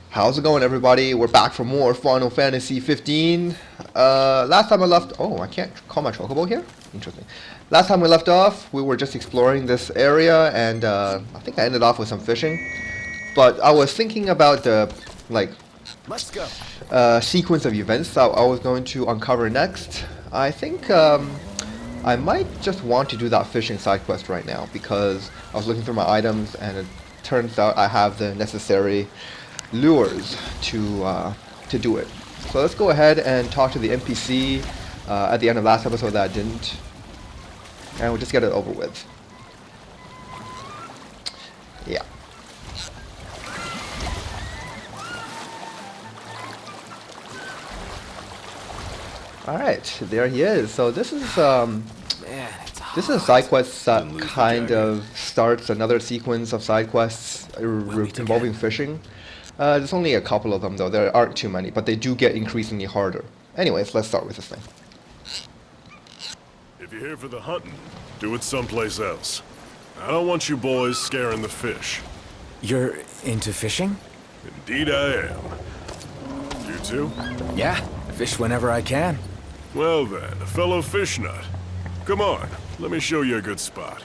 How's it going, everybody? We're back for more Final Fantasy 15. Last time I left... Oh, I can't call my chocobo here? Interesting. Last time we left off, we were just exploring this area, and I think I ended off with some fishing. But I was thinking about the, like, let's go. Sequence of events that I was going to uncover next. I think I might just want to do that fishing side quest right now, because I was looking through my items, and it turns out I have the necessary lures to do it. So let's go ahead and talk to the NPC at the end of last episode that I didn't, and we'll just get it over with. Yeah. Alright, there he is. So this is a side quest that kind of starts another sequence of side quests involving fishing. There's only a couple of them though, there aren't too many, but they do get increasingly harder. Anyways, let's start with this thing. If you're here for the hunting, do it someplace else. I don't want you boys scaring the fish. You're into fishing? Indeed I am. You too? Yeah, I fish whenever I can. Well then, a fellow fish nut. Come on, let me show you a good spot.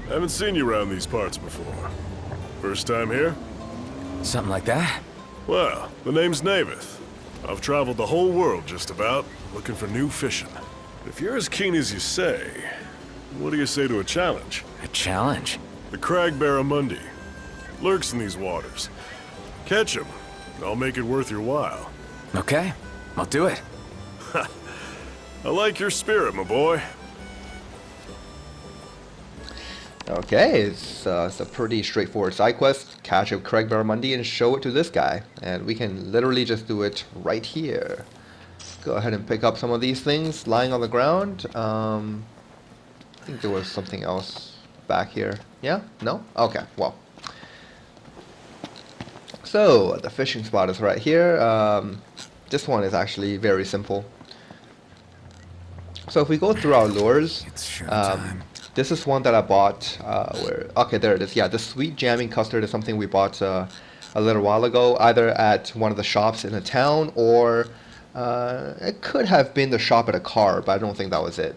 Haven't seen you around these parts before. First time here? Something like that? Well, the name's Navith. I've traveled the whole world just about, looking for new fishing. If you're as keen as you say, what do you say to a challenge? A challenge? The crag Barramundi. Lurks in these waters. Catch him, and I'll make it worth your while. Okay, I'll do it. I like your spirit, my boy. Okay, it's a pretty straightforward side quest. Catch a Craig Barramundi and show it to this guy. And we can literally just do it right here. Go ahead and pick up some of these things lying on the ground. I think there was something else back here. Yeah? No? Okay, well. So, the fishing spot is right here. This one is actually very simple. So if we go through our lures, this is one that I bought, okay, there it is. Yeah, the sweet jamming custard is something we bought a little while ago, either at one of the shops in the town, or it could have been the shop at a car, but I don't think that was it.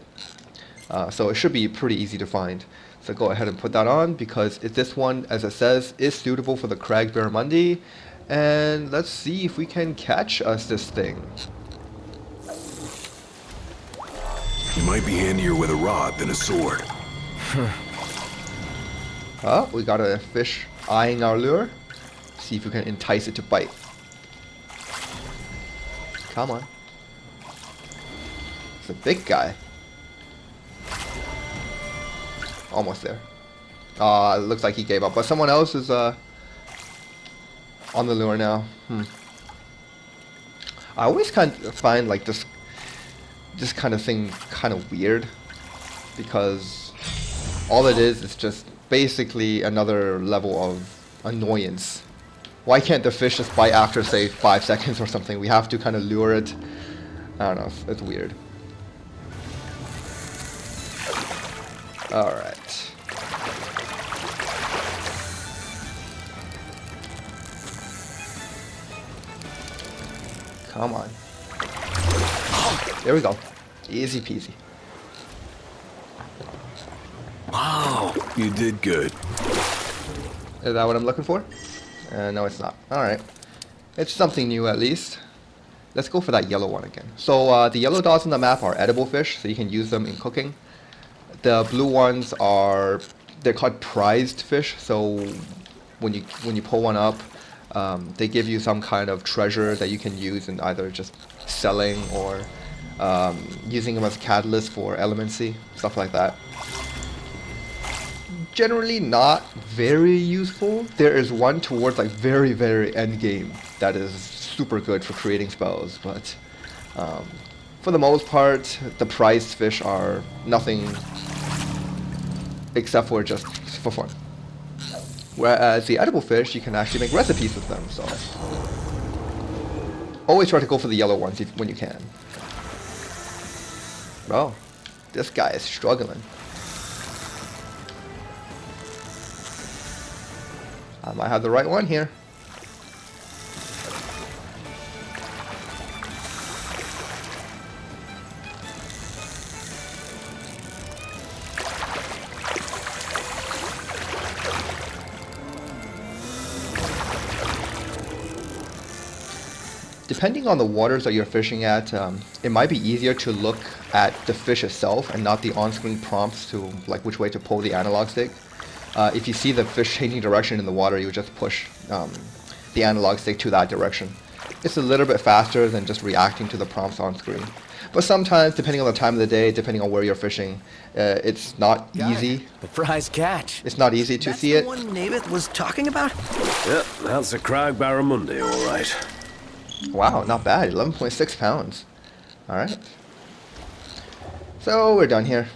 So it should be pretty easy to find. So go ahead and put that on, because this one, as it says, is suitable for the Crag Barramundi. And let's see if we can catch us this thing. You might be handier with a rod than a sword. Oh, we got a fish eyeing our lure. See if we can entice it to bite. Come on. It's a big guy. Almost there. It looks like he gave up, but someone else is on the lure now. I always kind of find like this kind of thing kind of weird, because all it is just basically another level of annoyance. Why can't the fish just bite after, say, 5 seconds or something? We have to kind of lure it. I don't know, it's weird. Alright. Come on. There we go. Easy peasy. Wow, you did good. Is that what I'm looking for? No, it's not. Alright. It's something new at least. Let's go for that yellow one again. So the yellow dots on the map are edible fish, so you can use them in cooking. The blue ones they're called prized fish, so when you pull one up, they give you some kind of treasure that you can use in either just selling or using them as a catalyst for elemency, stuff like that. Generally not very useful. There is one towards like very, very end game that is super good for creating spells, but for the most part, the prized fish are nothing except for just for fun. Whereas the edible fish, you can actually make recipes with them, so always try to go for the yellow ones when you can. Bro, this guy is struggling. I might have the right one here. Depending on the waters that you're fishing at, it might be easier to look at the fish itself and not the on-screen prompts to like which way to pull the analog stick. If you see the fish changing direction in the water, you just push the analog stick to that direction. It's a little bit faster than just reacting to the prompts on screen. But sometimes, depending on the time of the day, depending on where you're fishing, it's not easy. The prize catch. It's not easy to see it. That's the one Navith was talking about? Yep, that's a crag barramundi, all right. Wow, not bad. 11.6 pounds. Alright. So, we're done here.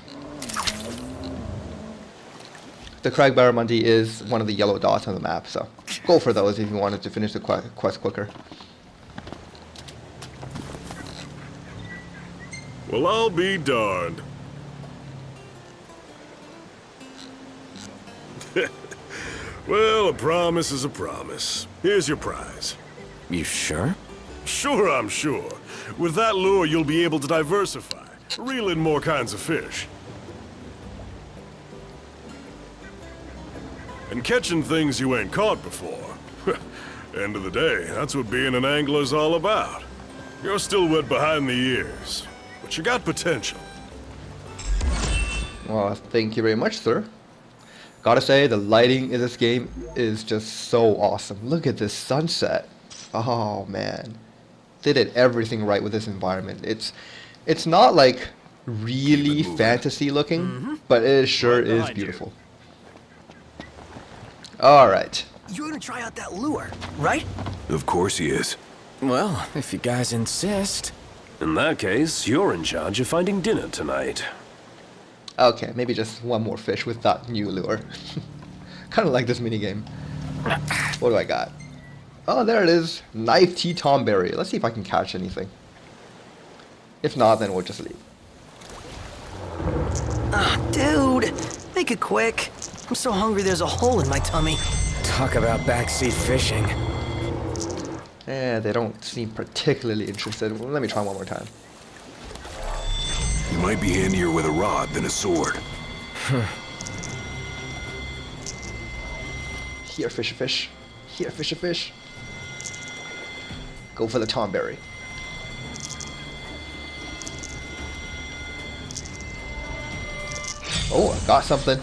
The Crag Barramundi is one of the yellow dots on the map, so go for those if you wanted to finish the quest quicker. Well, I'll be darned. Well, a promise is a promise. Here's your prize. You sure? Sure, I'm sure. With that lure, you'll be able to diversify, reel in more kinds of fish. And catching things you ain't caught before. End of the day, that's what being an angler's all about. You're still wet behind the ears, but you got potential. Well, thank you very much, sir. Gotta say, the lighting in this game is just so awesome. Look at this sunset. Oh, man. They did everything right with this environment. It's not like really fantasy looking, but it sure is beautiful. Alright. You're gonna try out that lure, right? Of course he is. Well, if you guys insist. In that case, you're in charge of finding dinner tonight. Okay, maybe just one more fish with that new lure. Kind of like this minigame. What do I got? Oh, there it is. Knife tea tomberry. Let's see if I can catch anything. If not, then we'll just leave. Ah, dude, make it quick. I'm so hungry there's a hole in my tummy. Talk about backseat fishing. They don't seem particularly interested. Well, let me try one more time. You might be handier with a rod than a sword. Here, fish a fish. Here, fish a fish. Go for the tomberry. Oh, I got something.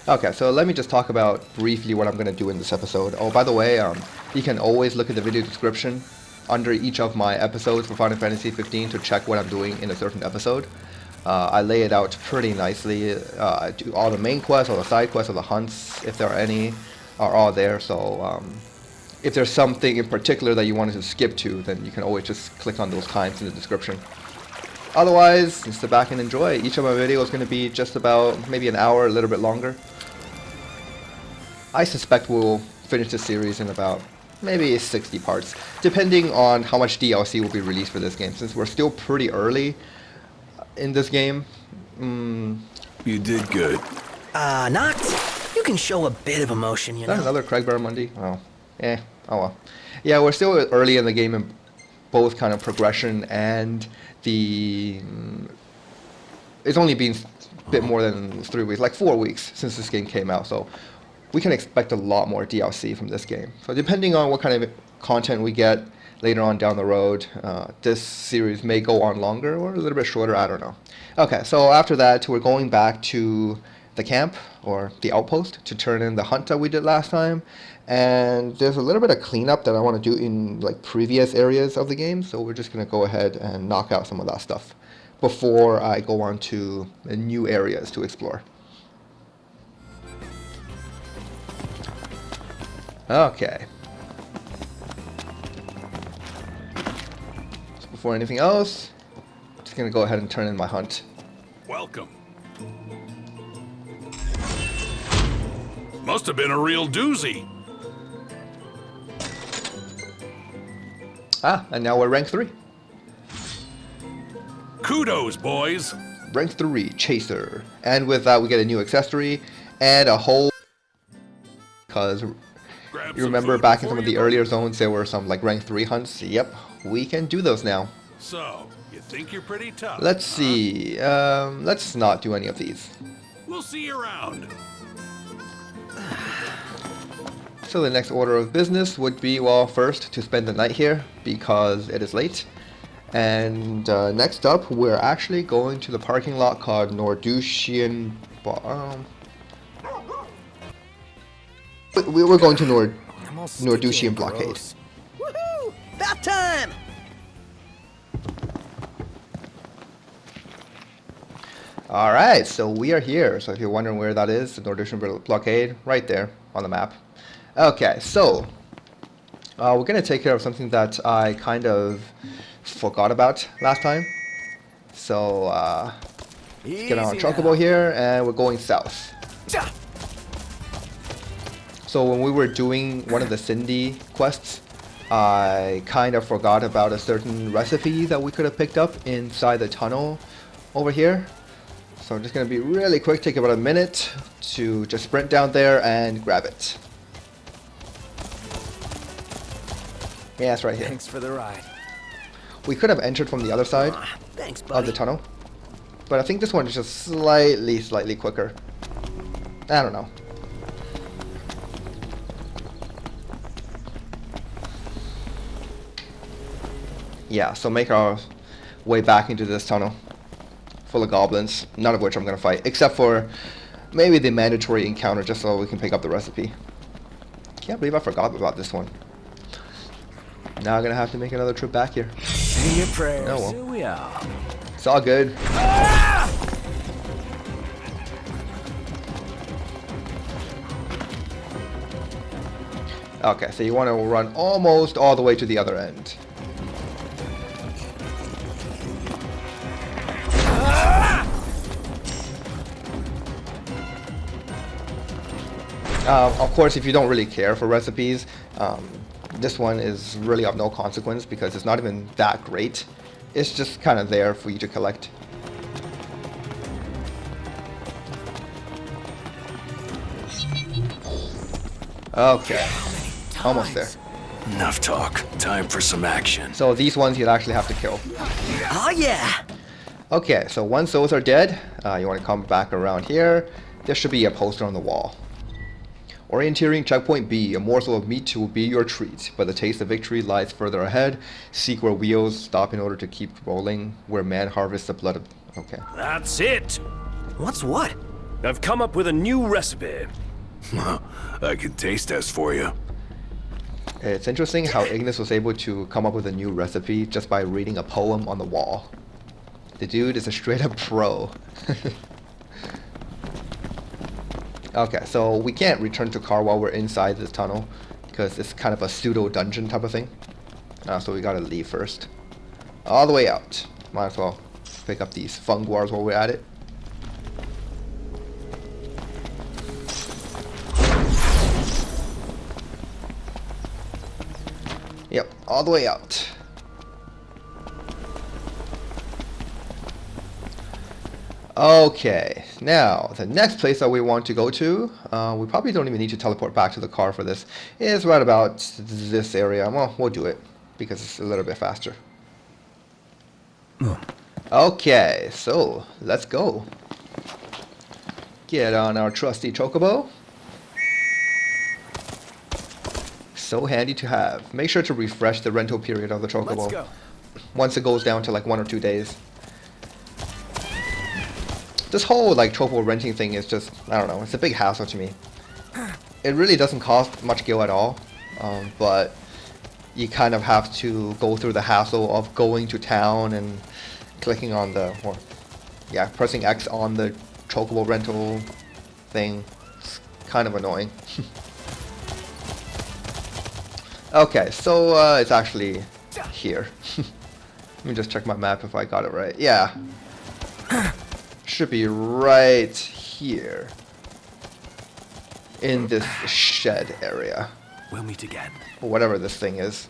Okay, so let me just talk about briefly what I'm going to do in this episode. Oh, by the way, you can always look at the video description under each of my episodes for Final Fantasy 15 to check what I'm doing in a certain episode. I lay it out pretty nicely. I do all the main quests, all the side quests, all the hunts, if there are any, are all there. So if there's something in particular that you wanted to skip to, then you can always just click on those times in the description. Otherwise, just sit back and enjoy. Each of my videos is going to be just about maybe an hour, a little bit longer. I suspect we'll finish this series in about maybe 60 parts, depending on how much DLC will be released for this game, since we're still pretty early in this game. You did good. Nox, you can show a bit of emotion, you Is that know. another Crag Barramundi? Oh, oh well. Yeah, we're still early in the game in both kind of progression and the... it's only been a bit more than 3 weeks, like 4 weeks since this game came out, so we can expect a lot more DLC from this game. So depending on what kind of content we get later on down the road, this series may go on longer or a little bit shorter, I don't know. Okay, so after that, we're going back to the camp, or the outpost, to turn in the hunt that we did last time. And there's a little bit of cleanup that I want to do in like previous areas of the game, so we're just going to go ahead and knock out some of that stuff before I go on to new areas to explore. Okay. So before anything else, just gonna go ahead and turn in my hunt. Welcome. Must have been a real doozy. Ah, and now we're rank 3. Kudos, boys. Rank 3, Chaser. And with that we get a new accessory and a whole... Because Grab you some remember food back in before some of the you earlier zones there were some like rank 3 hunts. Yep, we can do those now. So, you think you're pretty tough? Let's see, let's not do any of these. We'll see you around. So the next order of business would be, well, first to spend the night here because it is late. And next up, we're actually going to the parking lot called Nordusian... we're going to Nordusian Blockade. Woohoo! About time! Alright, so we are here. So if you're wondering where that is, the Nordusian Blockade, right there on the map. Okay, so we're going to take care of something that I kind of forgot about last time. So let's get on our chocobo here, and we're going south. So when we were doing one of the Cindy quests, I kind of forgot about a certain recipe that we could have picked up inside the tunnel over here. So I'm just going to be really quick, take about a minute to just sprint down there and grab it. Yeah, it's right here. Thanks for the ride. We could have entered from the other side Thanks, of buddy. the tunnel, but I think this one is just slightly quicker. I don't know. Yeah, so make our way back into this tunnel full of goblins, none of which I'm going to fight, except for maybe the mandatory encounter just so we can pick up the recipe. Can't believe I forgot about this one. Now I'm going to have to make another trip back here. Say your prayers. Oh well. Here we are. It's all good. Okay, so you want to run almost all the way to the other end. Of course, if you don't really care for recipes, this one is really of no consequence because it's not even that great. It's just kind of there for you to collect. Okay, almost there. Enough talk. Time for some action. So these ones you'd actually have to kill. Oh, yeah! Okay, so once those are dead, you want to come back around here. There should be a poster on the wall. Orienteering checkpoint B. A morsel of meat will be your treat, but the taste of victory lies further ahead. Seek where wheels stop in order to keep rolling, where man harvests the blood of... Okay. That's it! What's what? I've come up with a new recipe. I can taste test for you. It's interesting how Ignis was able to come up with a new recipe just by reading a poem on the wall. The dude is a straight up pro. Okay, so we can't return to car while we're inside this tunnel because it's kind of a pseudo dungeon type of thing. So we gotta leave first. All the way out. Might as well pick up these funguars while we're at it. Yep, all the way out. Okay, now the next place that we want to go to, we probably don't even need to teleport back to the car for this, is right about this area. Well, we'll do it because it's a little bit faster. Okay, so let's go. Get on our trusty chocobo. So handy to have. Make sure to refresh the rental period of the chocobo. Let's go. Once it goes down to like 1 or 2 days. This whole like chocobo renting thing is just, I don't know, it's a big hassle to me. It really doesn't cost much gil at all, but you kind of have to go through the hassle of going to town and clicking on the, or yeah, pressing X on the chocobo rental thing. It's kind of annoying. Okay, so it's actually here. Let me just check my map if I got it right. Yeah. Should be right here. in this shed area, We'll meet again. or whatever this thing is.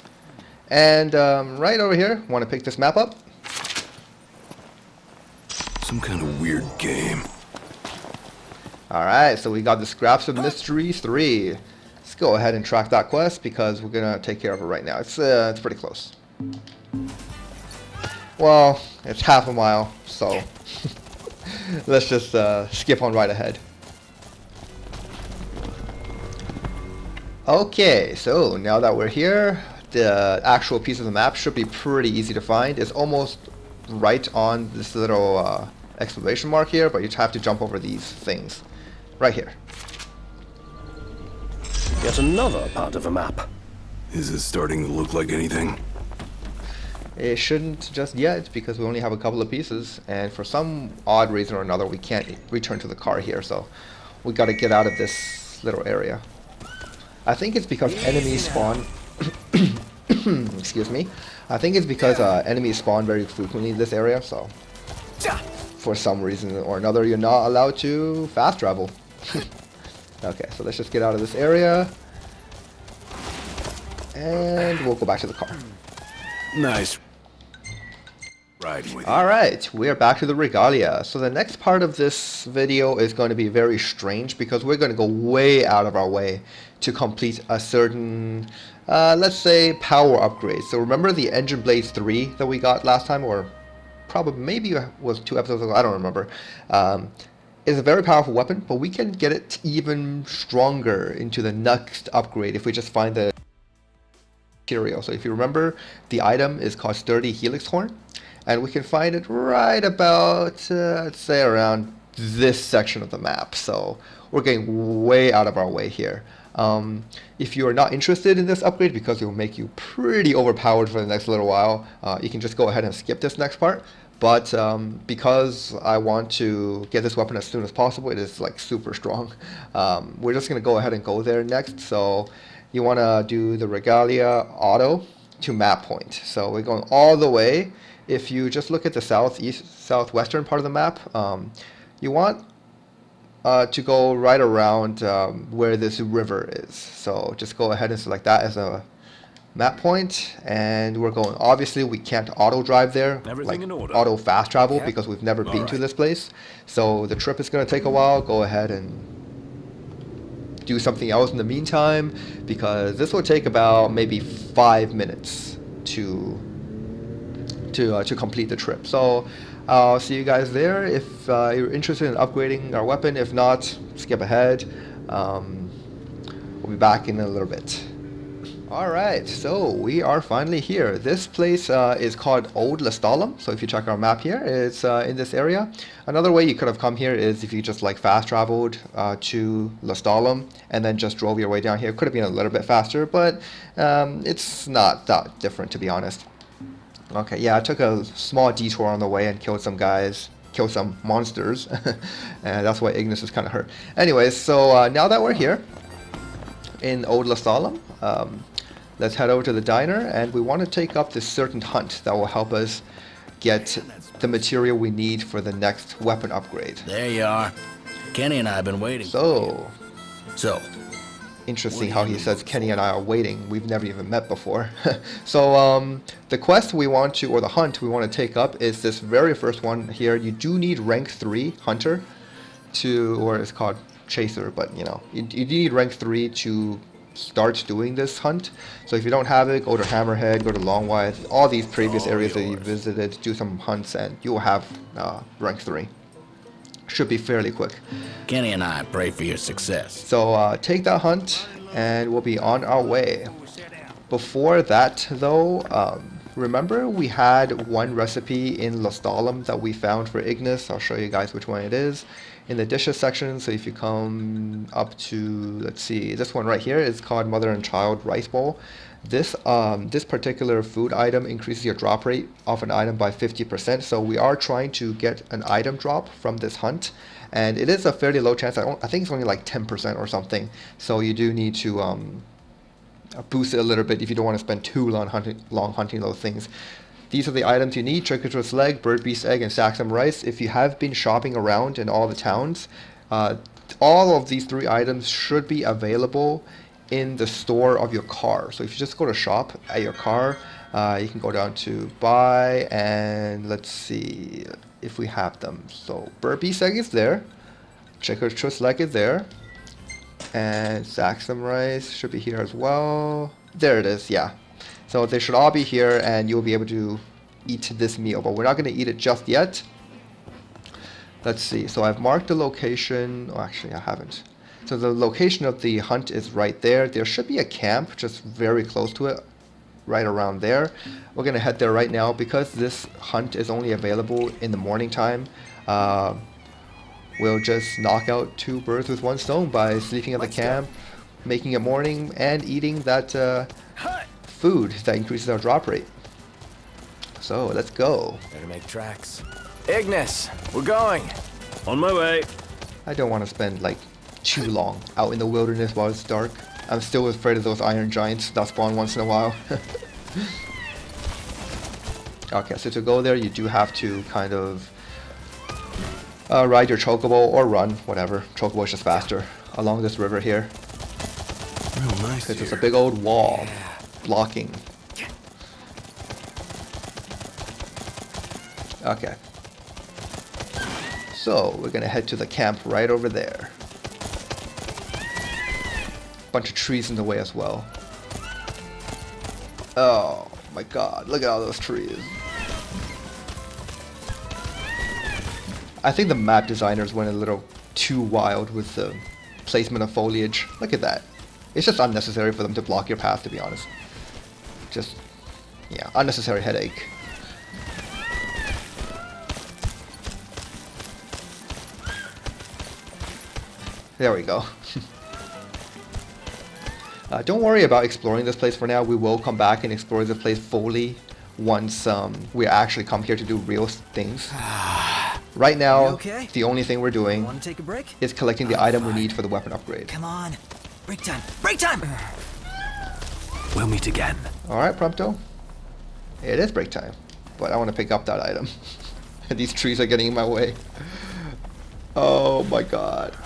And right over here, want to pick this map up. Some kind of weird game. Alright, so we got the Scraps of Mystery 3. Let's go ahead and track that quest because we're gonna take care of it right now. It's pretty close. Well, it's half a mile, so let's just skip on right ahead. Okay, so now that we're here, the actual piece of the map should be pretty easy to find. It's almost right on this little exclamation mark here, but you have to jump over these things. Right here. Yet another part of a map. Is it starting to look like anything? It shouldn't just yet because we only have a couple of pieces, and for some odd reason or another we can't return to the car here, so we gotta get out of this little area. I think it's because enemies spawn excuse me. I think it's because enemies spawn very frequently in this area, so for some reason or another you're not allowed to fast travel. Okay, so let's just get out of this area and we'll go back to the car. Nice. Riding with you. Alright, we are back to the Regalia. So the next part of this video is going to be very strange because we're going to go way out of our way to complete a certain, let's say, power upgrade. So remember the Engine Blade 3 that we got last time, or probably maybe it was 2 episodes ago, I don't remember. It's a very powerful weapon, but we can get it even stronger into the next upgrade if we just find the material. So if you remember, the item is called Sturdy Helixhorn, and we can find it right about, let's say, around this section of the map. So we're getting way out of our way here. If you are not interested in this upgrade because it will make you pretty overpowered for the next little while, you can just go ahead and skip this next part. But because I want to get this weapon as soon as possible, it is like super strong. We're just going to go ahead and go there next. So you want to do the Regalia auto to map point. So we're going all the way. If you just look at the southwestern part of the map, you want to go right around where this river is. So just go ahead and select that as a map point, and we're going, obviously we can't auto drive there, Everything like in order. auto fast travel, Yeah. because we've never been to right. this place. So the trip is going to take a while. Go ahead and do something else in the meantime, because this will take about maybe 5 minutes to complete the trip. So I'll see you guys there if you're interested in upgrading our weapon. If not, skip ahead. We'll be back in a little bit. Alright, so we are finally here. This place is called Old Lestalem. So if you check our map here, it's in this area. Another way you could have come here is if you just like fast traveled to Lestalem and then just drove your way down here. Could have been a little bit faster, but it's not that different, to be honest. Okay, yeah, I took a small detour on the way and killed some guys, killed some monsters, and that's why Ignis is kind of hurt. Anyways, so now that we're here in Old Lestalem, let's head over to the diner, and we want to take up this certain hunt that will help us get the material we need for the next weapon upgrade. There you are. Kenny and I have been waiting. So, What interesting do how you he need? says Kenny and I are waiting. We've never even met before. So the quest we want to, or the hunt we want to take up is this very first one here. You do need rank 3 hunter to, or it's called chaser, but you know, you need rank 3 to start doing this hunt. So if you don't have it, go to Hammerhead, go to Longwythe, all these previous areas that you visited, do some hunts, and you'll have rank 3. Should be fairly quick. Kenny and I pray for your success. So take that hunt and we'll be on our way. Before that though, remember we had one recipe in Lestalem that we found for Ignis. I'll show you guys which one it is in the dishes section. So if you come up to, let's see, this one right here is called Mother and Child Rice Bowl. This particular food item increases your drop rate of an item by 50%. So we are trying to get an item drop from this hunt, and it is a fairly low chance. I think it's only like 10% or something. So you do need to boost it a little bit if you don't want to spend too long hunting those things. These are the items you need: Trickster's Leg, Bird Beast Egg, and Saxum Rice. If you have been shopping around in all the towns, all of these 3 items should be available in the store of your car. So if you just go to shop at your car, you can go down to buy, and let's see if we have them. So Burpee Egg is there, Checkered Twist Leg is there, and Saxum Rice should be here as well. There it is, yeah. So they should all be here, and you'll be able to eat this meal, but we're not going to eat it just yet. Let's see, so I've marked the location. Oh, actually I haven't. So the location of the hunt is right there. There should be a camp just very close to it, right around there. We're gonna head there right now because this hunt is only available in the morning time. We'll just knock out 2 birds with 1 stone by sleeping at the camp, making it morning, and eating that food that increases our drop rate. So let's go. Better make tracks. Ignis, we're going. On my way. I don't want to spend like too long out in the wilderness while it's dark. I'm still afraid of those iron giants that spawn once in a while. Okay, so to go there, you do have to kind of ride your chocobo or run, whatever. Chocobo is just faster along this river here. Real nice Because here. it's a big old wall blocking. Okay. So we're gonna head to the camp right over there. Bunch of trees in the way as well. Oh my god, look at all those trees. I think the map designers went a little too wild with the placement of foliage. Look at that. It's just unnecessary for them to block your path, to be honest. Just, yeah, unnecessary headache. There we go. Don't worry about exploring this place for now. We will come back and explore this place fully once we actually come here to do real things. Right now, okay? the only thing we're doing Want to take a break? is collecting the item we need for the weapon upgrade. Come on. Break time. Break time! We'll meet again. Alright, Prompto. It is break time. But I want to pick up that item. These trees are getting in my way. Oh my god.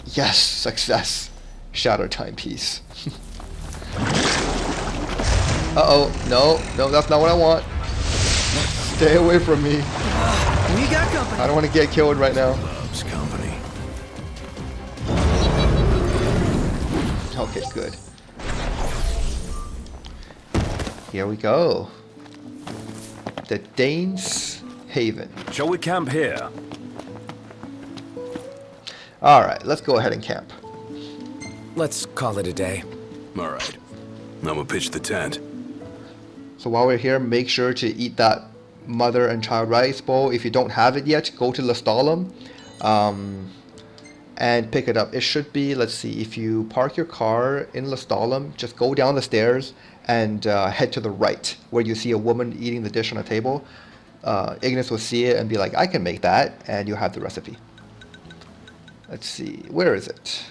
Yes, success. Shadow timepiece. Uh-oh. No, that's not what I want. Stay away from me. We got company. I don't want to get killed right now. Loves company. Okay, good. Here we go. The Dane's Haven. Shall we camp here? Alright, let's go ahead and camp. Let's call it a day. All right. I'm gonna pitch the tent. So while we're here, make sure to eat that mother and child rice bowl. If you don't have it yet, go to Lestalem and pick it up. It should be, let's see, if you park your car in Lestalem, just go down the stairs and head to the right, where you see a woman eating the dish on a table. Ignis will see it and be like, I can make that, and you have the recipe. Let's see, where is it?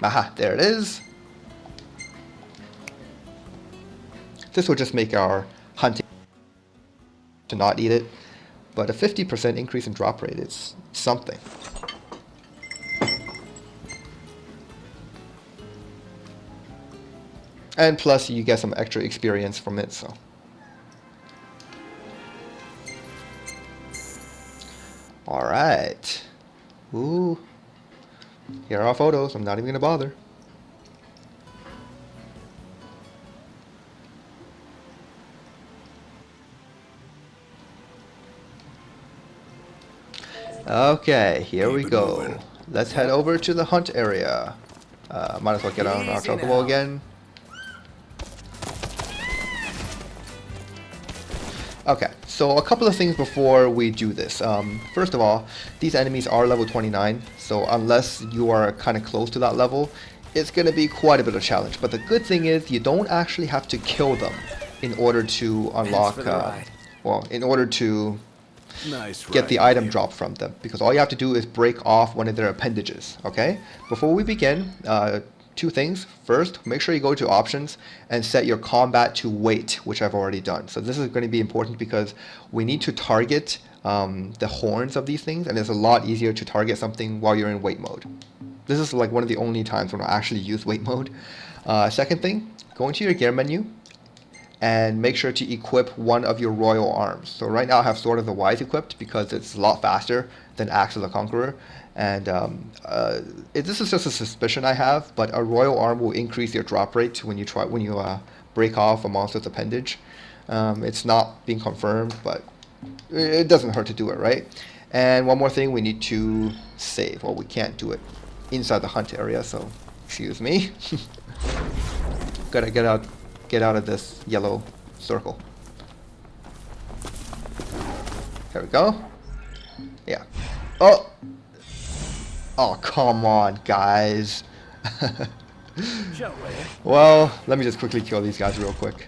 Aha, there it is. This will just make our hunting to not eat it, but a 50% increase in drop rate is something. And plus you get some extra experience from it, so. Alright. Ooh. Here are our photos. I'm not even gonna bother. Okay, here we Keep it go. moving. Let's head over to the hunt area. Might as well get on our Easy chocobo now. again. Okay, so a couple of things before we do this. First of all, these enemies are level 29, so unless you are kind of close to that level, it's going to be quite a bit of a challenge. But the good thing is you don't actually have to kill them in order to unlock, for the ride. well, in order to Nice. get the ride, item you. drop from them, because all you have to do is break off one of their appendages. Okay, before we begin, 2 things. First, make sure you go to options and set your combat to wait, which I've already done. So this is going to be important because we need to target the horns of these things, and it's a lot easier to target something while you're in wait mode. This is like one of the only times when I actually use wait mode. Second thing, go into your gear menu and make sure to equip one of your royal arms. So right now I have Sword of the Wise equipped because it's a lot faster than Axe of the Conqueror. And this is just a suspicion I have, but a royal arm will increase your drop rate when you break off a monster's appendage. It's not being confirmed, but it doesn't hurt to do it, right? And one more thing, we need to save. Well, we can't do it inside the hunt area, so excuse me. Gotta get out of this yellow circle. There we go. Yeah. Oh, come on, guys. Well, let me just quickly kill these guys real quick.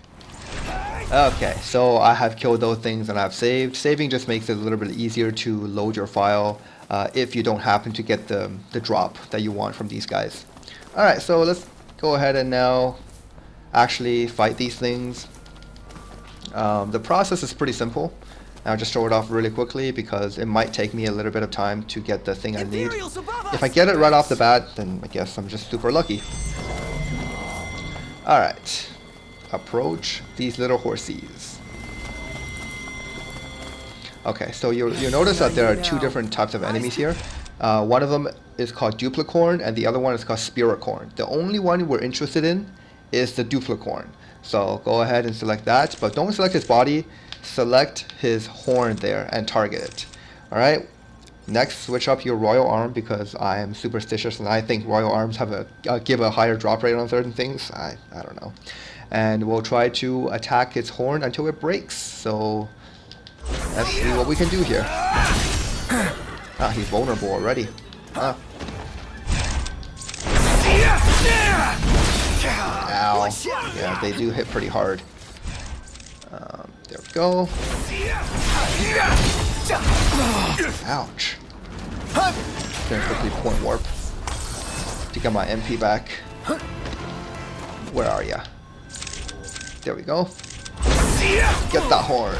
Okay, so I have killed those things and I've saved. Saving just makes it a little bit easier to load your file if you don't happen to get the drop that you want from these guys. Alright, so let's go ahead and now actually fight these things. The process is pretty simple. I'll just show it off really quickly because it might take me a little bit of time to get the thing I need. If I get it right off the bat, then I guess I'm just super lucky. Alright. Approach these little horsies. Okay, so you notice that there are two different types of enemies here. One of them is called Duplicorn and the other one is called Spiracorn. The only one we're interested in is the Duplicorn. So go ahead and select that, but don't select his body. Select his horn there and target it. Alright, next switch up your royal arm because I am superstitious and I think royal arms have give a higher drop rate on certain things. I don't know. And we'll try to attack its horn until it breaks. So let's see what we can do here. Ah, he's vulnerable already. Ah. Ow. Yeah, they do hit pretty hard. There we go. Ouch. Gonna quickly point warp to get my MP back. Where are ya? There we go. Get that horn.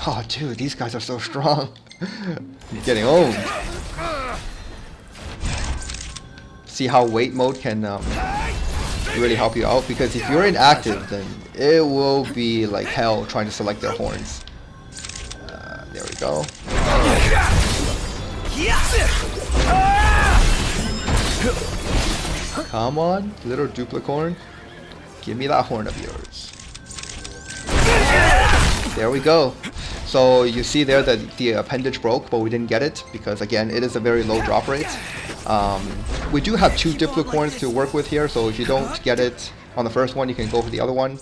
Oh, dude, these guys are so strong. I'm getting owned. See how wait mode can really help you out, because if you're inactive, then it will be like hell trying to select their horns. There we go. Come on, little Duplicorn. Give me that horn of yours. There we go. So you see there that the appendage broke, but we didn't get it because again it is a very low drop rate. We do have two Duplicorns to work with here, so if you don't get it on the first one, you can go for the other one.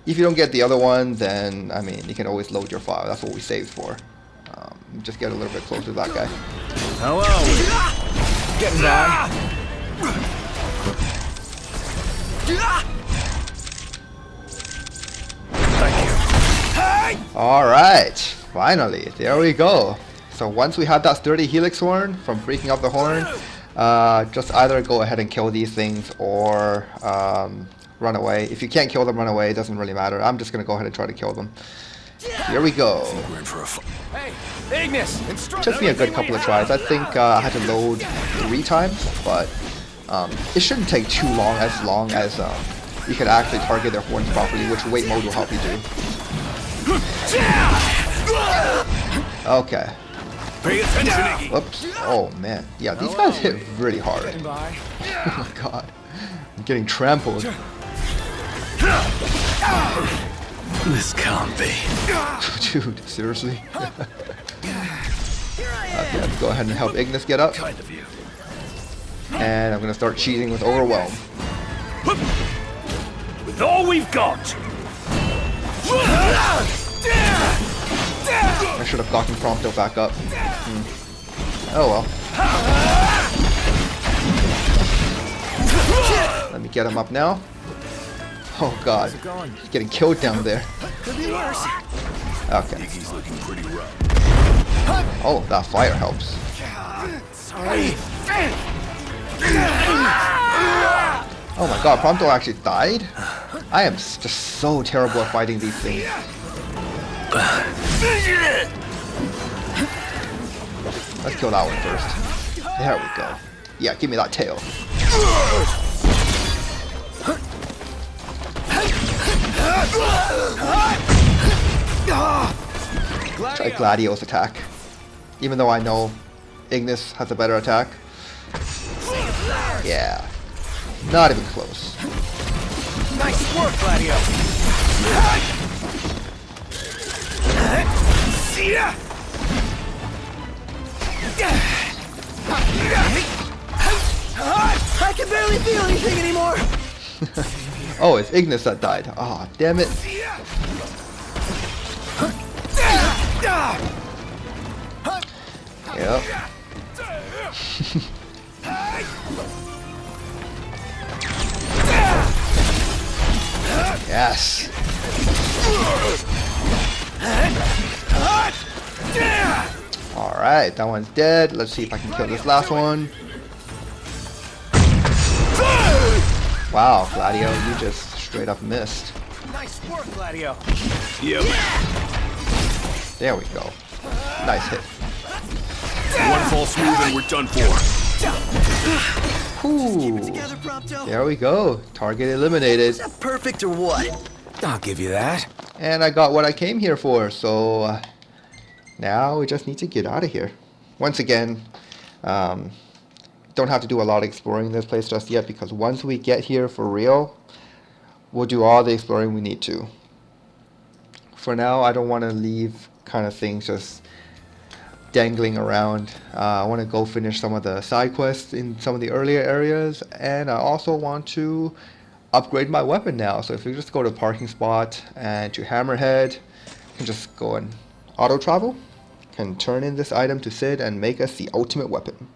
If you don't get the other one, then I mean you can always load your file. That's what we saved for. Just get a little bit closer to that guy. How are we? Getting by. Thank you. Alright, finally, there we go. So once we have that sturdy Helixhorn from freaking up the horn, just either go ahead and kill these things or run away. If you can't kill them, run away. It doesn't really matter. I'm just going to go ahead and try to kill them. Here we go. Hey, Ignis, Took me a good couple of tries. I think I had to load 3 times, but it shouldn't take too long as you can actually target their horns properly, which wait mode will help you do. Okay. Pay attention, Iggy. Whoops. Oh man. Yeah, these guys hit really hard. Oh my god. I'm getting trampled. This can't be. Dude, seriously? Okay, let's go ahead and help Ignis get up. Kind of you. And I'm gonna start cheating with Overwhelm. With all we've got. I should have gotten Prompto back up. Oh well. Let me get him up now. Oh god. He's getting killed down there. Okay. Iggy's looking pretty rough. Oh, that fire helps. Oh my god, Prompto actually died? I am just so terrible at fighting these things. Let's kill that one first. There we go. Yeah, give me that tail. Try Gladio's attack. Even though I know Ignis has a better attack. Yeah. Not even close. Nice work, Gladio. I can barely feel anything anymore. Oh, it's Ignis that died. Ah, oh, damn it. Yep. Yes. Alright, that one's dead. Let's see if I can kill this last one. Wow, Gladio, you just straight up missed. Nice work, Gladio. Yep. There we go. Nice hit. One false move and we're done for. Ooh. Together, Prompto. There we go. Target eliminated. Is that perfect or what? I'll give you that. And I got what I came here for, so now we just need to get out of here. Once again, don't have to do a lot of exploring this place just yet, because once we get here for real, we'll do all the exploring we need to. For now, I don't want to leave kind of things just dangling around. I want to go finish some of the side quests in some of the earlier areas, and I also want to upgrade my weapon now. So if you just go to parking spot and to Hammerhead, you can just go and auto travel, can turn in this item to Sid and make us the ultimate weapon.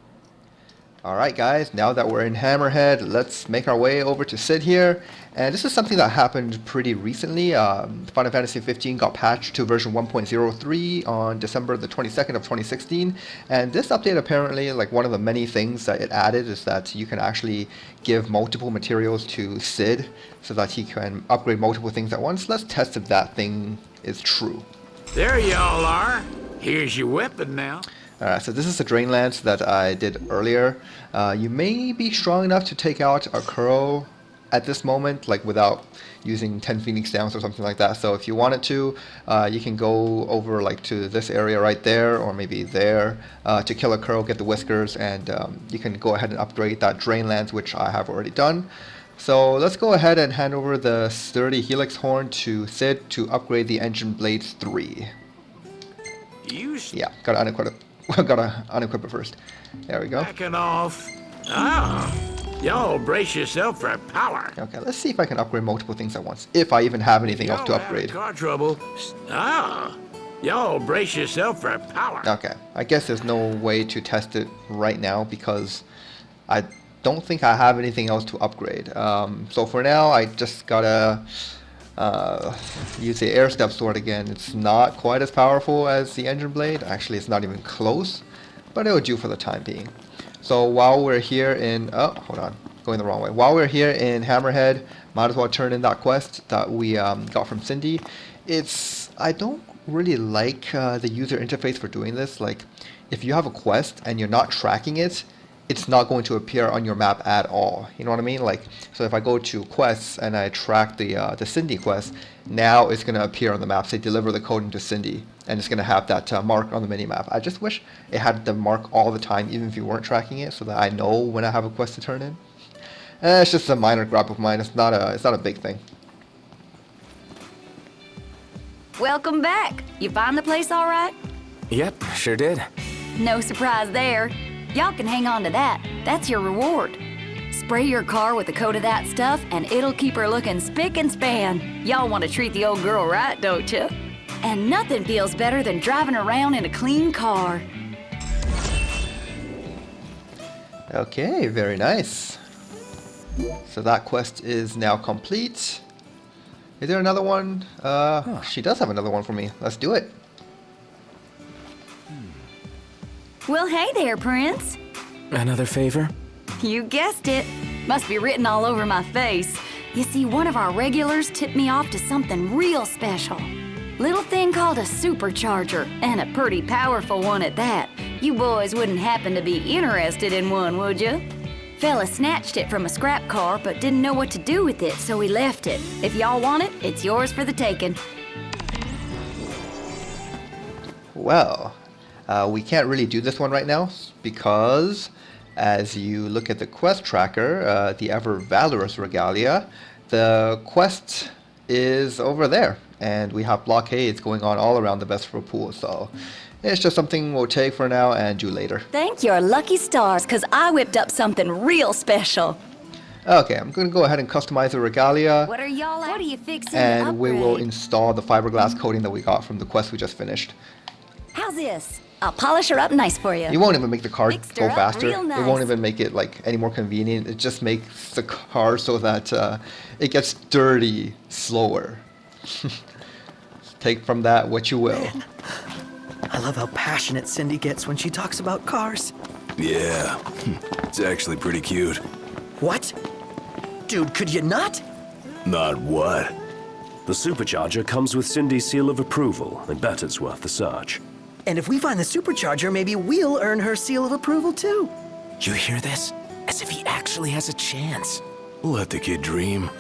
Alright guys, now that we're in Hammerhead, let's make our way over to Sid here. And this is something that happened pretty recently. Final Fantasy 15 got patched to version 1.03 on December the 22nd of 2016. And this update apparently, like one of the many things that it added, is that you can actually give multiple materials to Sid so that he can upgrade multiple things at once. Let's test if that thing is true. There y'all are. Here's your weapon now. Alright, so this is the Drain Lance that I did earlier. You may be strong enough to take out a Kuro at this moment, like without using 10 Phoenix Downs or something like that. So if you wanted to, you can go over like to this area right there, or maybe there, to kill a Kuro, get the Whiskers, and you can go ahead and upgrade that Drain Lance, which I have already done. So let's go ahead and hand over the sturdy Helixhorn to Sid to upgrade the Engine Blades 3. Yeah, gotta unequip it. Gotta unequip it first. There we go. Backing off. Ah, y'all brace yourself for power. Okay, let's see if I can upgrade multiple things at once. If I even have anything else to upgrade. Car trouble. Ah, y'all brace yourself for power. Okay, I guess there's no way to test it right now because I don't think I have anything else to upgrade. So for now, I just gotta use the Air Step Sword again. It's not quite as powerful as the Engine Blade. Actually, it's not even close, but it'll do for the time being. So while we're here in... Oh, hold on. Going the wrong way. While we're here in Hammerhead, might as well turn in that quest that we got from Cindy. I don't really like the user interface for doing this. Like, if you have a quest and you're not tracking it, it's not going to appear on your map at all. You know what I mean? Like, so if I go to quests and I track the Cindy quest, now it's going to appear on the map. Say deliver the code into Cindy, and it's going to have that mark on the mini map. I just wish it had the mark all the time, even if you weren't tracking it, so that I know when I have a quest to turn in. It's just a minor gripe of mine. It's not a big thing. Welcome back. You find the place all right? Yep, sure did. No surprise there. Y'all can hang on to that. That's your reward. Spray your car with a coat of that stuff, and it'll keep her looking spick and span. Y'all want to treat the old girl right, don't you? And nothing feels better than driving around in a clean car. Okay, very nice. So that quest is now complete. Is there another one? She does have another one for me. Let's do it. Well, hey there, Prince. Another favor? You guessed it. Must be written all over my face. You see, one of our regulars tipped me off to something real special. Little thing called a supercharger, and a pretty powerful one at that. You boys wouldn't happen to be interested in one, would you? Fella snatched it from a scrap car, but didn't know what to do with it, so he left it. If y'all want it, it's yours for the taking. Well, we can't really do this one right now because as you look at the quest tracker, the Ever Valorous Regalia, the quest is over there, and we have blockades going on all around the Vesper pool, so it's just something we'll take for now and do later. Thank your lucky stars, because I whipped up something real special. Okay, I'm going to go ahead and customize the Regalia, What are y'all at? What are you fixing to and we will upgrade? install the fiberglass coating that we got from the quest we just finished. How's this? I'll polish her up nice for you. It won't even make the car Fixed go her up faster. real It nice. won't even make it like any more convenient. It just makes the car so that it gets dirty slower. Take from that what you will. I love how passionate Cindy gets when she talks about cars. Yeah, it's actually pretty cute. What? Dude, could you not? Not what? The supercharger comes with Cindy's seal of approval. I bet it's worth the search. And if we find the supercharger, maybe we'll earn her seal of approval too. You hear this? As if he actually has a chance. Let the kid dream.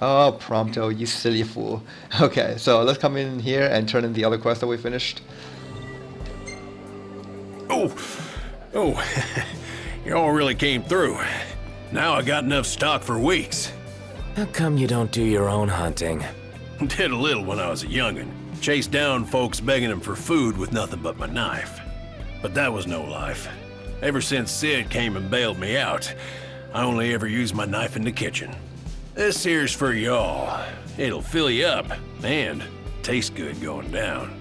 Oh, Prompto, you silly fool. Okay, so let's come in here and turn in the other quest that we finished. Oh, y'all really came through. Now I got enough stock for weeks. How come you don't do your own hunting? Did a little when I was a youngin'. Chased down folks begging them for food with nothing but my knife. But that was no life. Ever since Sid came and bailed me out, I only ever used my knife in the kitchen. This here's for y'all. It'll fill you up and taste good going down.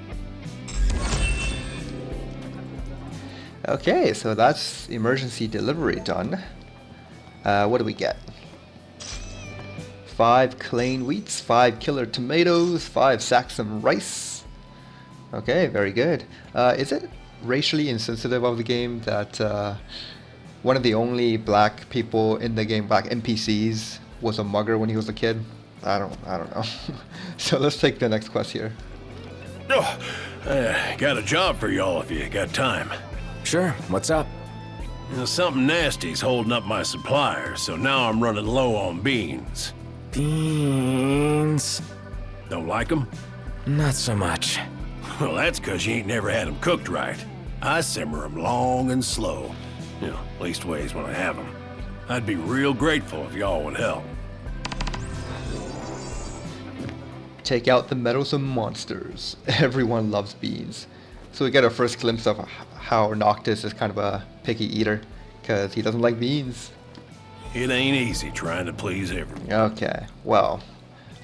Okay, so that's emergency delivery done. What do we get? 5 plain wheats, 5 killer tomatoes, 5 sacks of rice. Okay, very good. Is it racially insensitive of the game that one of the only black people in the game, black NPCs, was a mugger when he was a kid? I don't know. So let's take the next quest here. Oh, got a job for y'all if you got time. Sure, what's up? You know, something nasty's holding up my suppliers, so now I'm running low on beans. Beans? Don't like 'em? Not so much. Well, that's 'cause you ain't never had 'em cooked right. I simmer 'em long and slow. You know, leastways when I have 'em. I'd be real grateful if y'all would help. Take out the meddlesome monsters. Everyone loves beans. So we get our first glimpse of how Noctis is kind of a picky eater, because he doesn't like beans. It ain't easy trying to please everyone. Okay, well,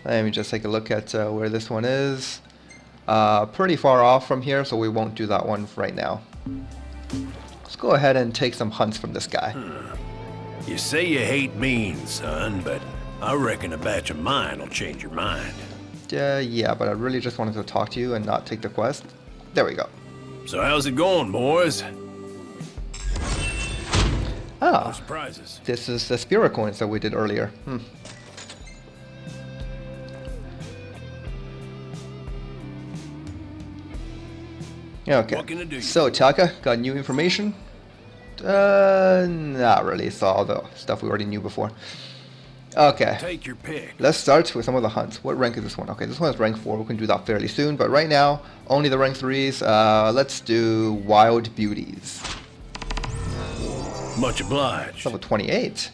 let me just take a look at where this one is. Pretty far off from here, so we won't do that one right now. Let's go ahead and take some hunts from this guy. You say you hate beans, son, but I reckon a batch of mine will change your mind. Yeah, but I really just wanted to talk to you and not take the quest. There we go. So how's it going, boys? No Ah, surprises. this is the Spiracorns that we did earlier. Okay, What can I do you so Taka, got new information? Not really, it's all the stuff we already knew before. Okay, Take your pick. let's start with some of the hunts. What rank is this one? Okay, this one is rank 4, we can do that fairly soon, but right now, only the rank 3s. Let's do Wild Beauties. Much obliged. Level 28.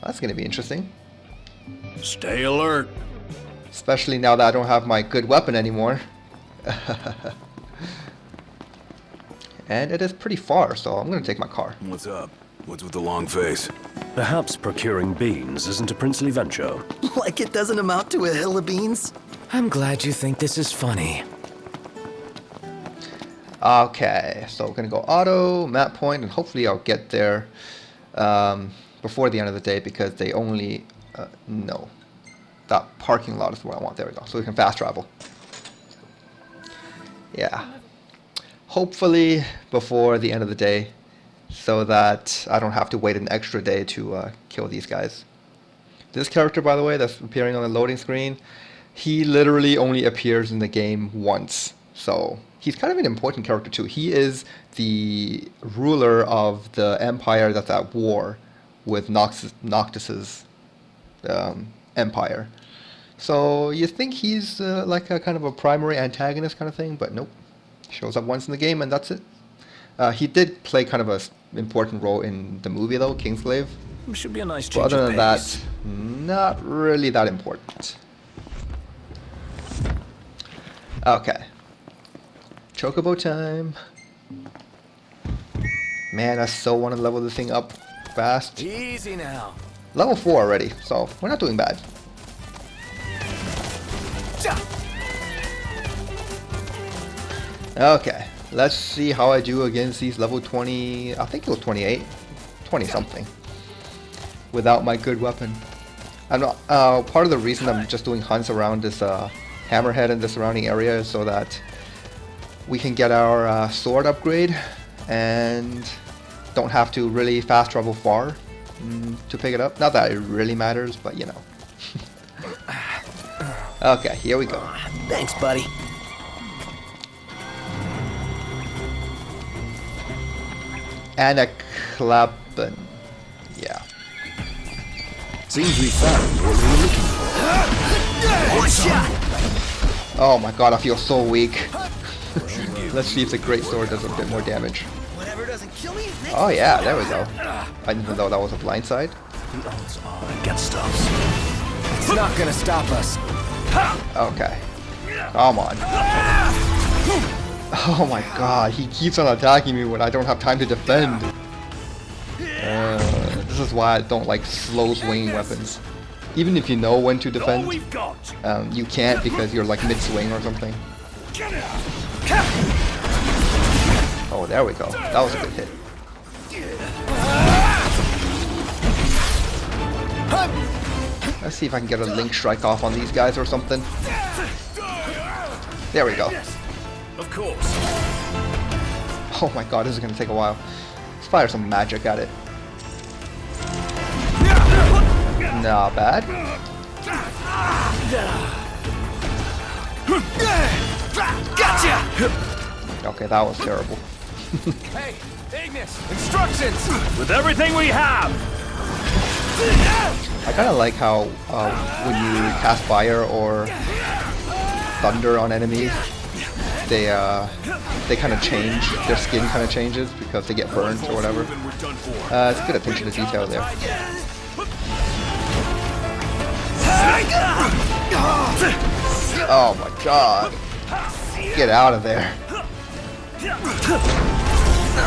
That's going to be interesting. Stay alert. Especially now that I don't have my good weapon anymore. And it is pretty far, so I'm going to take my car. What's up? What's with the long face? Perhaps procuring beans isn't a princely venture. Like it doesn't amount to a hill of beans? I'm glad you think this is funny. Okay, so we're going to go auto, map point, and hopefully I'll get there before the end of the day because they only... no. That parking lot is what I want. There we go. So we can fast travel. Yeah. Hopefully before the end of the day so that I don't have to wait an extra day to kill these guys. This character, by the way, that's appearing on the loading screen, he literally only appears in the game once. So he's kind of an important character too. He is the ruler of the empire that's at war with Noctis's empire. So you think he's like a kind of a primary antagonist kind of thing, but nope. Shows up once in the game and that's it. He did play kind of a important role in the movie though, Kingslave. Should be a nice But change other of than that, pace. not really that important. Okay. Chocobo time. Man, I so want to level this thing up fast. Easy now. Level 4 already, so we're not doing bad. Okay, let's see how I do against these level 20, I think it was 28, 20 something, without my good weapon. I'm not, part of the reason I'm just doing hunts around this hammerhead and the surrounding area is so that we can get our sword upgrade and don't have to really fast travel far to pick it up. Not that it really matters, but you know. Okay, here we go. Thanks, buddy. Anaklaban. Yeah. Seems we found what we were looking for. One shot! Oh my god, I feel so weak. Let's see if the great sword does a bit more damage. Whatever doesn't kill me makes Oh yeah, there we go. Even though that was a blind side. The odds are against us. It's not gonna stop us. Okay. Come on. Oh my god, he keeps on attacking me when I don't have time to defend. This is why I don't like slow swinging weapons. Even if you know when to defend, you can't because you're like mid-swing or something. Oh, there we go. That was a good hit. Let's see if I can get a link strike off on these guys or something. There we go. Of course. Oh my god, this is gonna take a while. Let's fire some magic at it. Not bad. Gotcha! Okay, that was terrible. Hey, Ignis, instructions! With everything we have! I kind of like how when you cast fire or thunder on enemies, they kind of change. Their skin kind of changes because they get burned or whatever. It's good attention to detail there. Oh my god! Get out of there!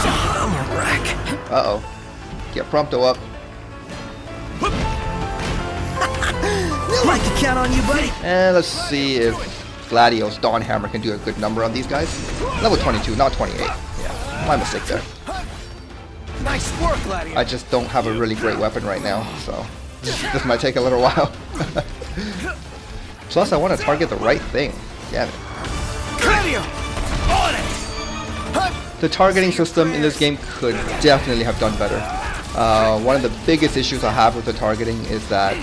I'm a wreck. Uh oh. Get Prompto up. We'll like to count on you, buddy. And let's see if Gladio's Dawn Hammer can do a good number on these guys. Level 22, not 28. Yeah, my mistake there. Nice work, Gladio. I just don't have a really great weapon right now, so this might take a little while. Plus, I want to target the right thing. Damn it. Gladio! On it! The targeting system in this game could definitely have done better. One of the biggest issues I have with the targeting is that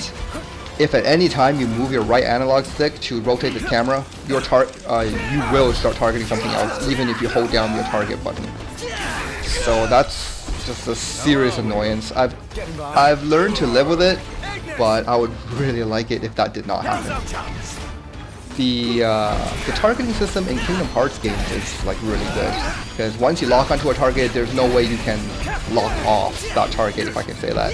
if at any time you move your right analog stick to rotate the camera, you will start targeting something else, even if you hold down your target button. So that's just a serious annoyance. I've learned to live with it, but I would really like it if that did not happen. The targeting system in Kingdom Hearts games is like really good, because once you lock onto a target, there's no way you can lock off that target, if I can say that,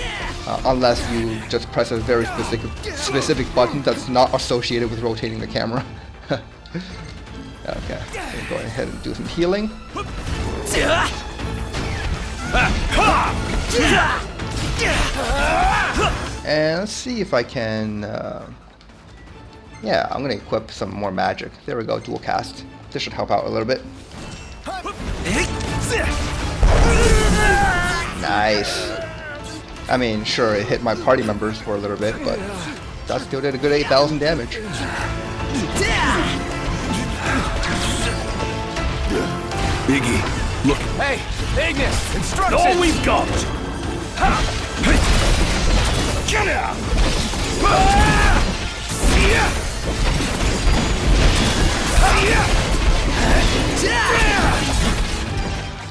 unless you just press a very specific button that's not associated with rotating the camera. Okay, we'll go ahead and do some healing. And let's see if I can. Yeah, I'm gonna equip some more magic. There we go, dual cast. This should help out a little bit. Nice. I mean, sure, it hit my party members for a little bit, but that still did a good 8,000 damage. Biggie, look. Hey, Ignis, instructions! All we've got!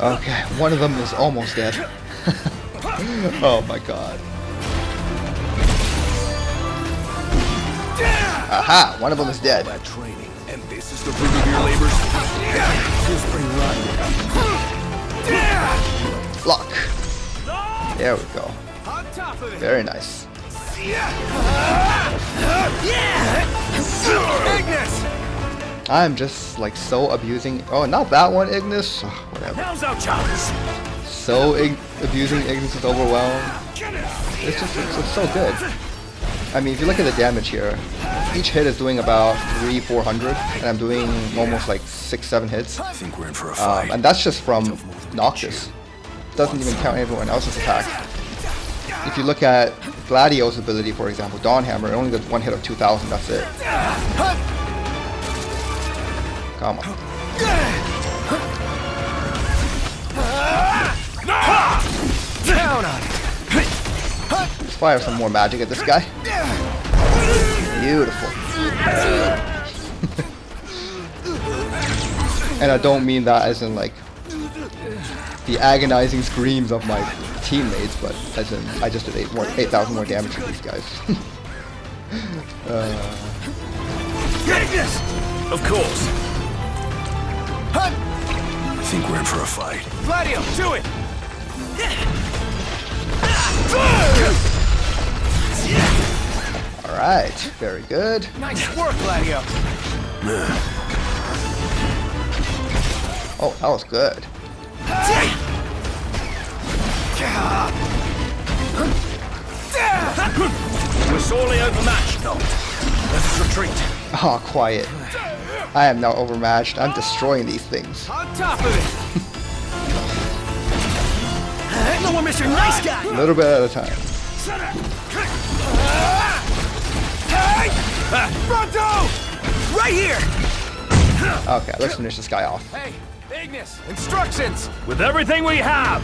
Okay, one of them is almost dead. Oh my god. Aha! One of them is dead. That training, and this is the fruit of your labors. Block. There we go. Very nice. I'm just like so abusing. Oh, not that one, Ignis. Oh, whatever. So abusing Ignis is overwhelmed. It's just so good. I mean, if you look at the damage here, each hit is doing about 300-400, and I'm doing almost like 6-7 hits. I think we're in for a fight. And that's just from Noctis. Doesn't even count everyone else's attacks. If you look at Gladio's ability, for example, Dawn Hammer, it only does one hit of 2,000. That's it. Come on. Let's fire some more magic at this guy. Beautiful. And I don't mean that as in like the agonizing screams of my teammates, but as in I just did 8,000 more damage to these guys. Of course. I think we're in for a fight. Gladio, do it! Alright, very good. Nice work, Gladio. Oh, that was good. We're sorely overmatched. No. Let's retreat. Oh, quiet. I am now overmatched. I'm destroying these things. On top of it. No more Mr. Nice Guy. A little bit at a time. Pronto! Right here. Okay, let's finish this guy off. Hey, Ignis, instructions. With everything we have!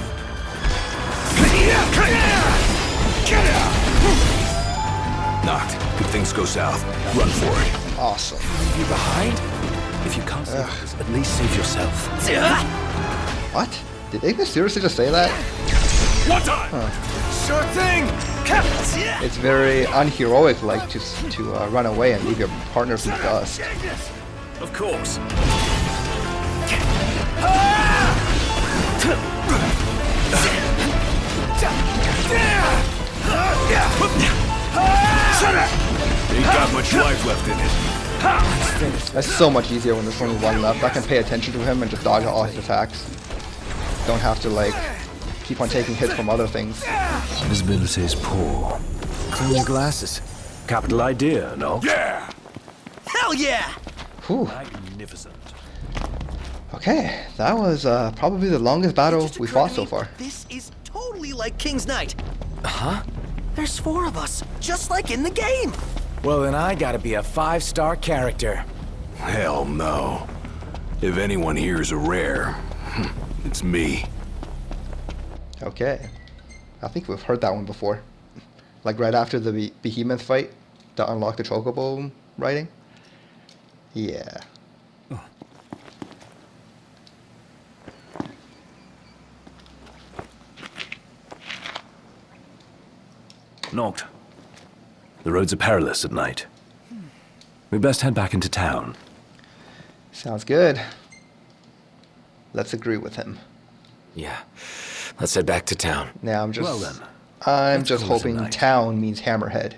Knocked. If things go south, run for it. Awesome. You behind? If you can't save us, at least save yourself. What? Did Ignis seriously just say that? One time. Sure thing. It's very unheroic like to run away and leave your partner in the dust. Of course. Ain't got much life left in it. That's so much easier when there's only one left. I can pay attention to him and just dodge all his attacks. Don't have to like keep on taking hits from other things. Visibility is poor. Clean your glasses. Capital idea, no? Yeah! Hell yeah! Whew. Magnificent. Okay, that was probably the longest battle we fought so far. This is totally like King's Knight. Huh? There's 4 of us, just like in the game. Well, then I gotta be a 5-star character. Hell no. If anyone here is a rare, it's me. Okay. I think we've heard that one before. Like right after the Behemoth fight to unlock the Chocobo writing. Yeah. Knocked. The roads are perilous at night. We'd best head back into town. Sounds good. Let's agree with him. Yeah. Let's head back to town. Now I'm just Well then, I'm let's just call it a hoping night. town means Hammerhead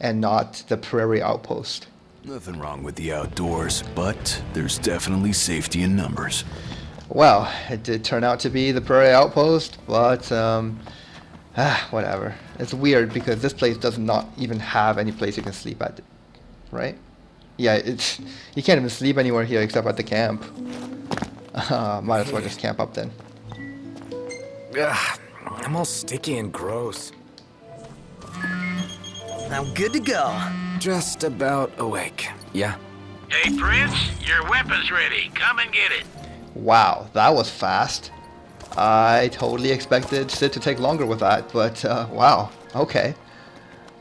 and not the Prairie Outpost. Nothing wrong with the outdoors, but there's definitely safety in numbers. Well, it did turn out to be the Prairie Outpost, but whatever. It's weird because this place does not even have any place you can sleep at, right? Yeah, it's you can't even sleep anywhere here except at the camp. Might as well just camp up then. Ugh, I'm all sticky and gross. I'm good to go. Just about awake. Yeah? Hey, Prince, your weapon's ready. Come and get it. Wow, that was fast. I totally expected Sid to take longer with that, but wow, okay.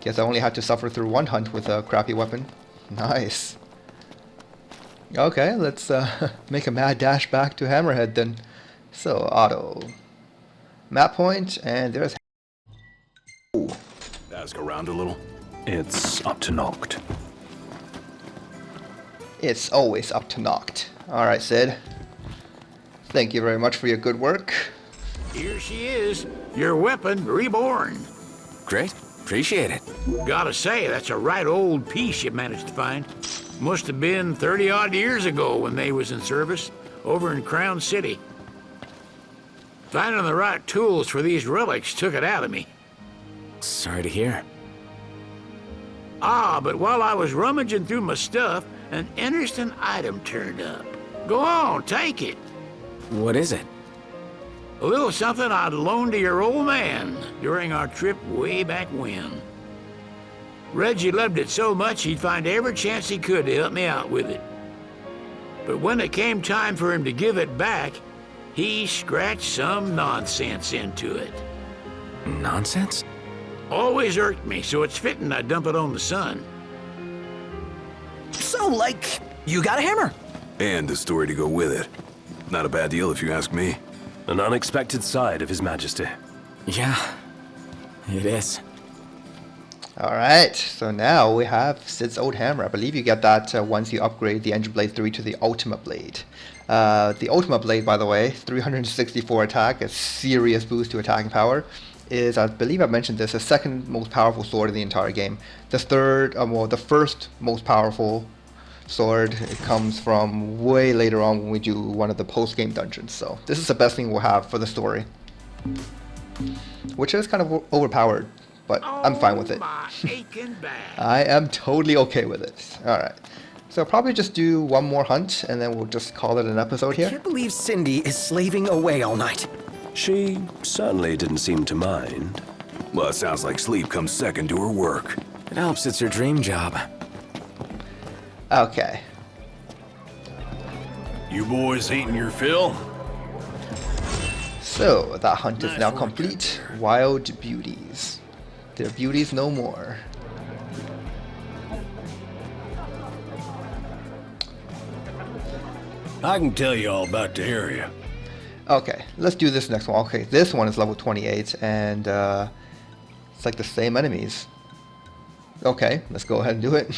Guess I only had to suffer through one hunt with a crappy weapon. Nice. Okay, let's make a mad dash back to Hammerhead then. So, auto. Map point, and there's... Ooh. Ask around a little. It's up to Noct. It's always up to Noct. Alright, Sid. Thank you very much for your good work. Here she is, your weapon reborn. Great. Appreciate it. Gotta say, that's a right old piece you managed to find. Must have been 30-odd years ago when they was in service, over in Crown City. Finding the right tools for these relics took it out of me. Sorry to hear. Ah, but while I was rummaging through my stuff, an interesting item turned up. Go on, take it. What is it? A little something I'd loaned to your old man during our trip way back when. Reggie loved it so much he'd find every chance he could to help me out with it. But when it came time for him to give it back, he scratched some nonsense into it. Nonsense? Always irked me, so it's fitting I dump it on the sun. So, like, you got a hammer? And a story to go with it. Not a bad deal if you ask me. An unexpected side of His Majesty. Yeah, it is. Alright, so now we have Sid's old hammer. I believe you get that once you upgrade the Engine Blade 3 to the Ultima Blade. The Ultima Blade, by the way, 364 attack, a serious boost to attacking power, is, I believe I mentioned this, the second most powerful sword in the entire game. The third, well, the first most powerful sword, it comes from way later on when we do one of the post-game dungeons. So this is the best thing we'll have for the story, which is kind of overpowered, but I'm fine with it. I am totally okay with it. Alright, so I'll probably just do one more hunt and then we'll just call it an episode I here. can't believe Cindy is slaving away all night. She certainly didn't seem to mind. Well, it sounds like sleep comes second to her work. It helps it's her dream job. Okay. You boys eating your fill? So that hunt is now complete. Wild Beauties. They're beauties no more. I can tell you all about the area. Okay, let's do this next one. Okay, this one is level 28 and it's like the same enemies. Okay, let's go ahead and do it.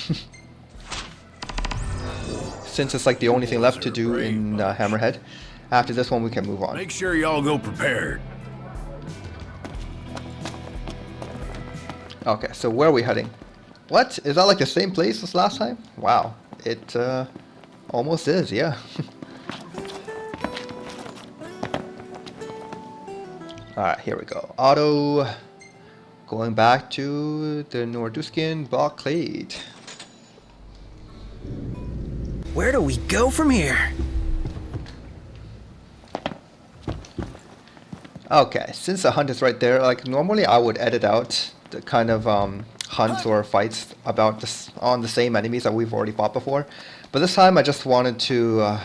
Since it's like the only thing left to do in Hammerhead. After this one we can move on. Make sure y'all go prepared. Okay, so where are we heading? What? Is that like the same place as last time? Wow, it almost is, yeah. Alright, here we go. Auto. Going back to the Norduskin Blockade. Where do we go from here? Okay, since the hunt is right there, like normally I would edit out the kind of hunts or fights about this on the same enemies that we've already fought before. But this time I just wanted to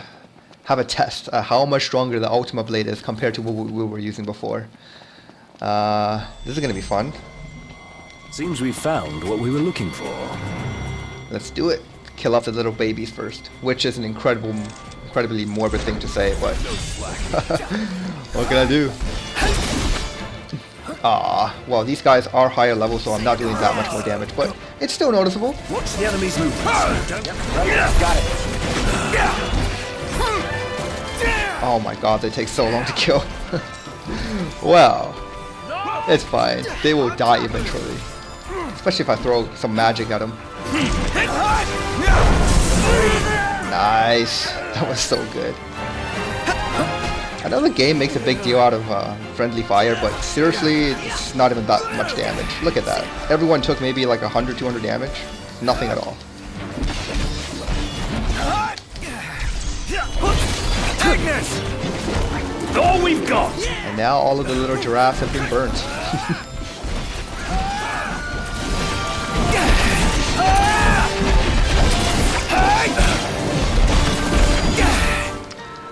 have a test how much stronger the Ultima Blade is compared to what we were using before. This is gonna be fun. Seems we found what we were looking for. Let's do it. Kill off the little babies first, which is an incredibly morbid thing to say, but what can I do? Ah, well, these guys are higher level, so I'm not doing that much more damage, but it's still noticeable. Watch the enemy's movement. Got it. Oh my god, they take so long to kill. Well, it's fine. They will die eventually. Especially if I throw some magic at them. Nice. That was so good. I know the game makes a big deal out of friendly fire, but seriously, it's not even that much damage. Look at that. Everyone took maybe like 100, 200 damage. Nothing at all. Take this! All we've got! And now all of the little giraffes have been burnt.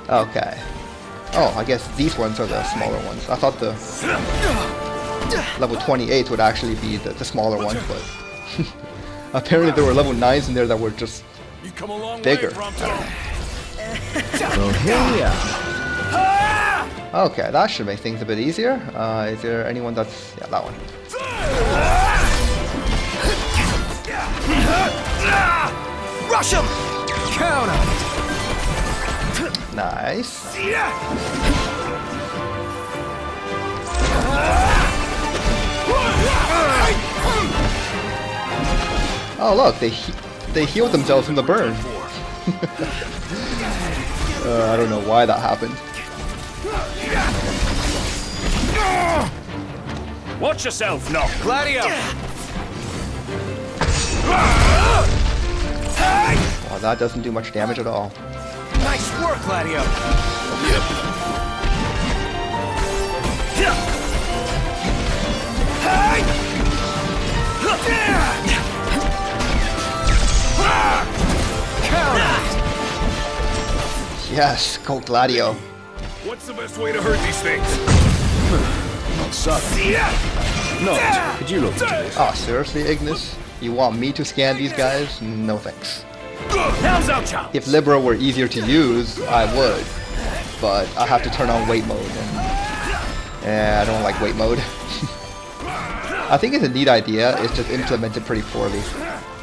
Okay. Oh, I guess these ones are the smaller ones. I thought the level 28 would actually be the smaller ones, but apparently there were level 9s in there that were just bigger. Well, here we are. Okay, that should make things a bit easier. Is there anyone that's... yeah, that one. Rush him! Counter! Nice. Oh look, they healed themselves from the burn. I don't know why that happened. Watch yourself, Noct. Gladio! Well, that doesn't do much damage at all. Nice work, Gladio! Yes, go Gladio. What's the best way to hurt these things? Not so. No, could you look into this? Oh, seriously, Ignis? You want me to scan these guys? No thanks. Now's out, child. If Libra were easier to use, I would. But I have to turn on wait mode. And I don't like wait mode. I think it's a neat idea, it's just implemented pretty poorly.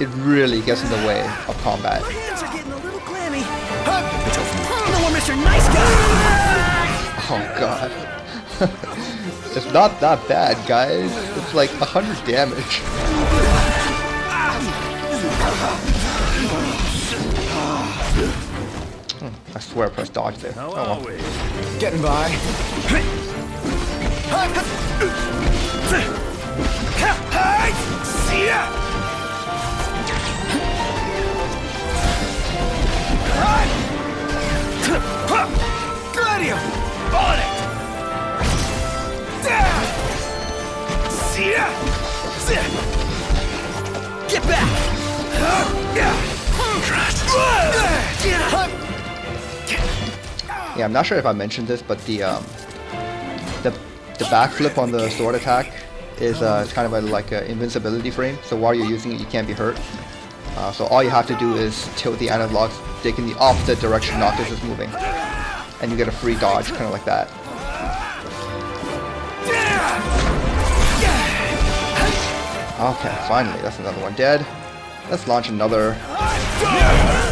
It really gets in the way of combat. My hands are getting a little clammy. No one, Mr. Nice Guy! Oh god. It's not that bad, guys. It's like 100 damage. I swear I pressed dodge there. How Oh, are well. we? Getting by. Gladio! On it! Get back! Yeah, I'm not sure if I mentioned this, but the backflip on the sword attack is it's kind of like an invincibility frame. So while you're using it, you can't be hurt. So all you have to do is tilt the analog stick in the opposite direction Noctis is moving, and you get a free dodge, kind of like that. Okay, finally, that's another one dead. Let's launch another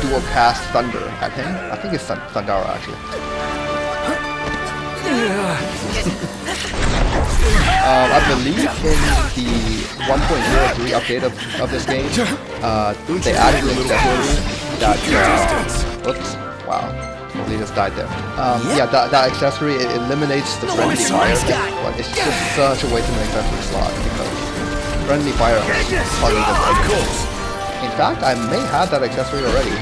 dual cast Thunder at him. I think it's Thundara actually. I believe in the 1.03 update of this game, they added an accessory that, oops, wow, totally just died there. Yeah, that accessory, it eliminates the friendly fire, but it's just such a waste of an accessory slot because friendly fire hardly does anything. In fact, I may have that accessory already.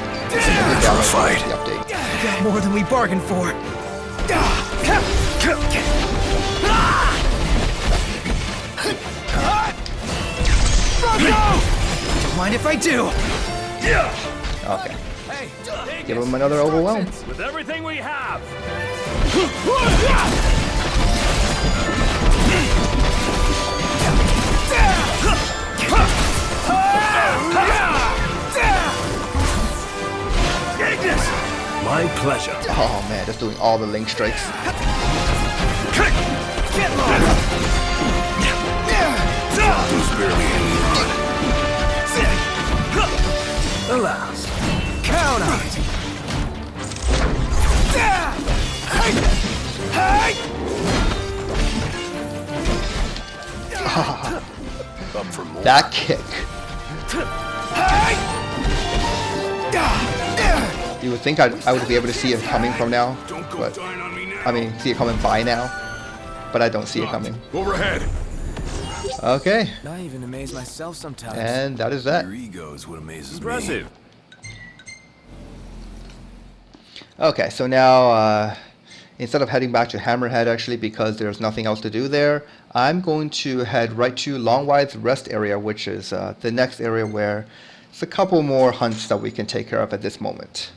Fight. The update. Got more than we bargained for. Don't mind if I do. Okay. Give him another overwhelm. With everything we have. My pleasure. Oh man, just doing all the link strikes. Get lost. There's barely any blood. Alas. Count on it. Up for more. That kick. You would think I would be able to see it coming from now, but I mean, see it coming by now, but I don't see it coming. Overhead. Okay, I even amaze myself sometimes. and that is that. Your ego is what amazes Impressive. me. Okay, so now instead of heading back to Hammerhead actually, because there's nothing else to do there, I'm going to head right to Longwide's rest area, which is the next area where there's a couple more hunts that we can take care of at this moment.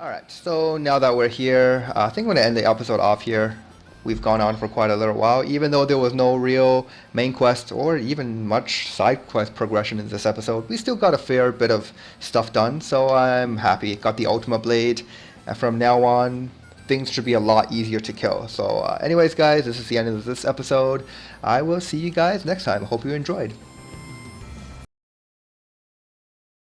Alright, so now that we're here, I think I'm going to end the episode off here. We've gone on for quite a little while, even though there was no real main quest or even much side quest progression in this episode. We still got a fair bit of stuff done, so I'm happy. Got the Ultima Blade, and from now on, things should be a lot easier to kill. So anyways guys, this is the end of this episode. I will see you guys next time. Hope you enjoyed.